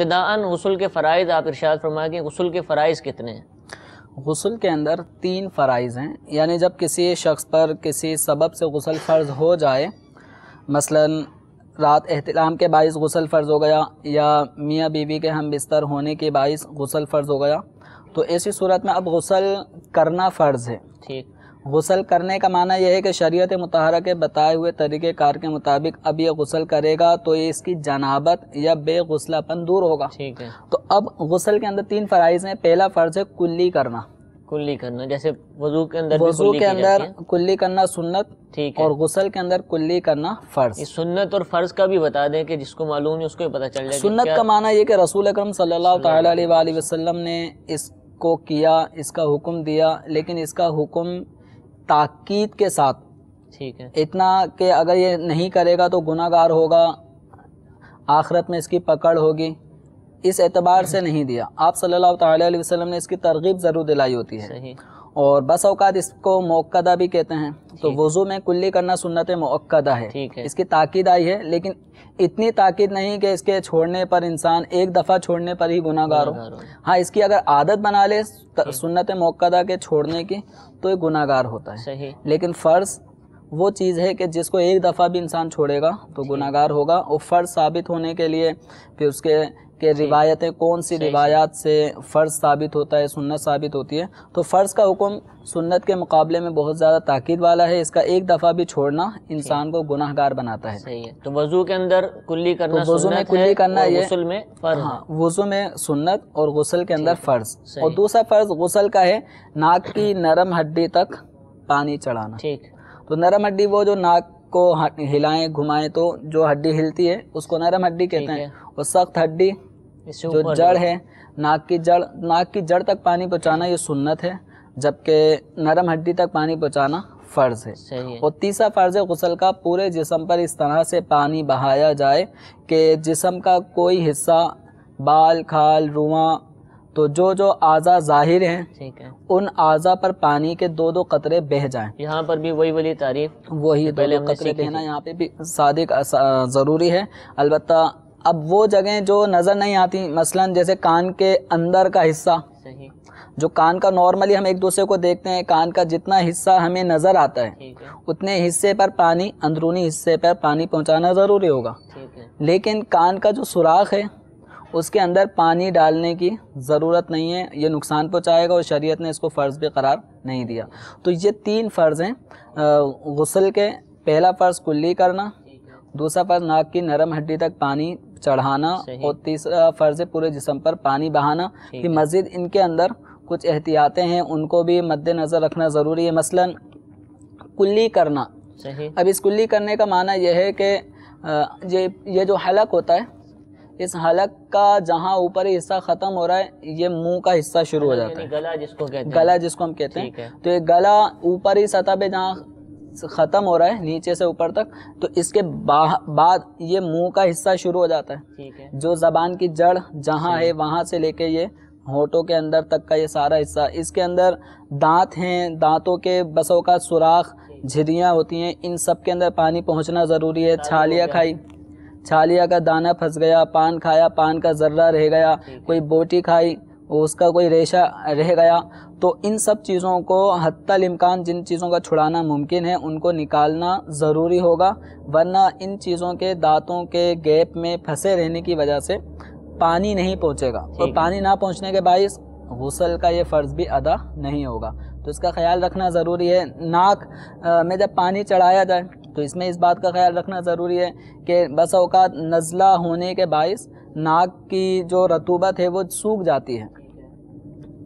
ابتداءً غسل کے فرائض آپ ارشاد فرمائیں کہ غسل کے فرائض کتنے ہیں؟ غسل کے اندر 3 فرائض ہیں، یعنی جب کسی شخص پر کسی سبب سے غسل فرض ہو جائے، مثلا رات احتلام کے باعث غسل فرض ہو گیا یا میاں بیوی کے ہم بستر ہونے کے باعث غسل فرض ہو گیا، تو ایسی صورت میں اب غسل کرنا فرض ہے۔ ٹھیک، غسل کرنے کا معنی یہ ہے کہ شریعت مطہرہ کے بتائے ہوئے طریقہ کار کے مطابق اب یہ غسل کرے گا تو یہ اس کی جنابت یا بے غسلہ پن دور ہوگا۔ ٹھیک ہے، تو اب غسل کے اندر 3 فرائض ہیں۔ پہلا فرض ہے کلی کرنا، کلی کرنا، جیسے وضو کے اندر بھی وضو کلی کے کی اندر جاتی ہے۔ کلی کرنا سنت، ٹھیک ہے، اور غسل کے اندر کلی کرنا فرض۔ اس سنت اور فرض کا بھی بتا دیں کہ جس کو معلوم نہیں اس کو بھی پتہ چل جائے۔ سنت کا معنی یہ کہ رسول اکرم صلی اللہ تعالی علیہ وآلہ وسلم نے اس کو کیا، اس کا حکم دیا، لیکن اس کا حکم تاکید کے ساتھ، ٹھیک ہے، اتنا کہ اگر یہ نہیں کرے گا تو گناہ گار ہوگا، آخرت میں اس کی پکڑ ہوگی، اس اعتبار سے نہیں دیا۔ آپ صلی اللہ تعالی علیہ وسلم نے اس کی ترغیب ضرور دلائی ہوتی ہے، صحیح، اور بس اوقات اس کو مؤکدہ بھی کہتے ہیں۔ تو وضو میں کلی کرنا سنت مؤکدہ ہے، ٹھیک ہے، اس کی تاکید آئی ہے، لیکن اتنی تاکید نہیں کہ اس کے چھوڑنے پر انسان ایک دفعہ چھوڑنے پر ہی گناہ گار ہو۔ ہاں، اس کی اگر عادت بنا لے سنت مؤکدہ کے چھوڑنے کی تو یہ گناہ گار ہوتا ہے۔ صحیح، لیکن فرض وہ چیز ہے کہ جس کو ایک دفعہ بھی انسان چھوڑے گا تو گناہ گار ہوگا، اور فرض ثابت ہونے کے لیے پھر اس کے کہ روایتیں کون سی روایات سے فرض ثابت ہوتا ہے، سنت ثابت ہوتی ہے، تو فرض کا حکم سنت کے مقابلے میں بہت زیادہ تاکید والا ہے۔ اس کا ایک دفعہ بھی چھوڑنا انسان کو گناہ گار بناتا ہے۔ صحیح ہے، تو وضو کے اندر کلی کرنا تو وضو میں سنت ہے کلی کرنا اور یہ غسل میں فرض ہے۔ ہاں، وضو میں سنت اور غسل کے اندر فرض۔ اور دوسرا فرض غسل کا ہے ناک کی نرم ہڈی تک پانی چڑھانا۔ ٹھیک، تو نرم ہڈی وہ جو ناک کو ہلائیں گھمائیں تو جو ہڈی ہلتی ہے اس کو نرم ہڈی کہتے ہیں، اور سخت ہڈی اس سے جو اوپر جڑ ہے، ناک کی جڑ تک پانی پہنچانا یہ سنت ہے، جبکہ نرم ہڈی تک پانی پہنچانا فرض ہے۔ صحیح ہے، اور تیسرا فرض ہے غسل کا پورے جسم پر اس طرح سے پانی بہایا جائے کہ جسم کا کوئی حصہ، بال، کھال، رواں، تو جو اعضاء ظاہر ہیں ٹھیک ہے، ان اعضاء پر پانی کے 2 قطرے بہہ جائیں۔ یہاں پر بھی وہی والی تعریف، وہی پہلے 2 ہم نے قطرے سیکھی بہنا تھی۔ یہاں پہ بھی صادق ضروری ہے۔ البتہ اب وہ جگہیں جو نظر نہیں آتی، مثلا جیسے کان کے اندر کا حصہ، صحیح، جو کان کا نارملی ہم ایک دوسرے کو دیکھتے ہیں، کان کا جتنا حصہ ہمیں نظر آتا ہے ٹھیک ہے، اتنے حصے پر پانی، اندرونی حصے پر پانی پہنچانا ضروری ہوگا، ٹھیک ہے، لیکن کان کا جو سوراخ ہے اس کے اندر پانی ڈالنے کی ضرورت نہیں ہے، یہ نقصان پہنچائے گا اور شریعت نے اس کو فرض بھی قرار نہیں دیا۔ تو یہ 3 فرض ہیں غسل کے۔ پہلا فرض کلی کرنا، دوسرا فرض ناک کی نرم ہڈی تک پانی چڑھانا، اور تیسرا فرض پورے جسم پر پانی بہانا۔ کہ مزید ان کے اندر کچھ احتیاطیں ہیں، ان کو بھی مد نظر رکھنا ضروری ہے۔ مثلا کلی کرنا، صحیح، اب اس کلی کرنے کا معنی یہ ہے کہ یہ جو حلق ہوتا ہے، اس حلق کا جہاں اوپری حصہ ختم ہو رہا ہے یہ منہ کا حصہ شروع ہو جاتا ہے، گلا جس کو کہتے ہیں، گلا جس کو ہم کہتے ہیں۔ تو یہ گلا اوپری سطح پہ جہاں ختم ہو رہا ہے نیچے سے اوپر تک، تو اس کے بعد یہ منہ کا حصہ شروع ہو جاتا ہے، ٹھیک ہے، جو زبان کی جڑ جہاں ہے وہاں سے لے کے یہ ہونٹوں کے اندر تک کا یہ سارا حصہ۔ اس کے اندر دانت ہیں، دانتوں کے بس اوقات سوراخ، جھریاں ہوتی ہیں، ان سب کے اندر پانی پہنچنا ضروری ہے۔ چھالیاں کھائی، چھالیا کا دانہ پھنس گیا، پان کھایا، پان کا ذرہ رہ گیا، کوئی بوٹی کھائی اس کا کوئی ریشہ رہ گیا، تو ان سب چیزوں کو حتی الامکان جن چیزوں کا چھڑانا ممکن ہے ان کو نکالنا ضروری ہوگا، ورنہ ان چیزوں کے دانتوں کے گیپ میں پھنسے رہنے کی وجہ سے پانی نہیں پہنچے گا، اور پانی نہ پہنچنے کے باعث غسل کا یہ فرض بھی ادا نہیں ہوگا، تو اس کا خیال رکھنا ضروری ہے۔ ناک میں جب پانی چڑھایا جائے تو اس میں اس بات کا خیال رکھنا ضروری ہے کہ بس اوقات نزلہ ہونے کے باعث ناک کی جو رطوبت ہے وہ سوکھ جاتی ہے۔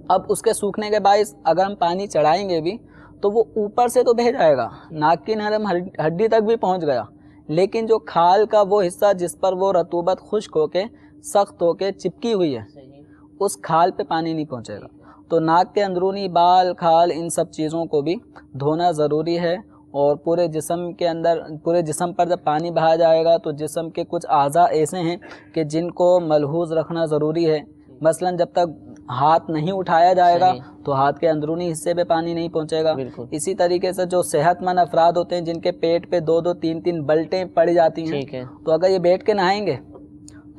اب اس کے سوکھنے کے باعث اگر ہم پانی چڑھائیں گے بھی تو وہ اوپر سے تو بہہ جائے گا، ناک کی نرم ہڈی تک بھی پہنچ گیا، لیکن جو کھال کا وہ حصہ جس پر وہ رطوبت خشک ہو کے سخت ہو کے چپکی ہوئی ہے اس کھال پہ پانی نہیں پہنچے گا۔ تو ناک کے اندرونی بال، کھال، ان سب چیزوں کو بھی دھونا ضروری ہے، اور پورے جسم کے اندر، پورے جسم پر جب پانی بہایا جائے گا تو جسم کے کچھ اعضاء ایسے ہیں کہ جن کو ملحوظ رکھنا ضروری ہے۔ مثلا جب تک ہاتھ نہیں اٹھایا جائے گا تو ہاتھ کے اندرونی حصے پہ پانی نہیں پہنچے گا۔ اسی طریقے سے جو صحت مند افراد ہوتے ہیں جن کے پیٹ پہ 2-2 3-3 بلٹیں پڑ جاتی ہیں، تو اگر یہ بیٹھ کے نہائیں گے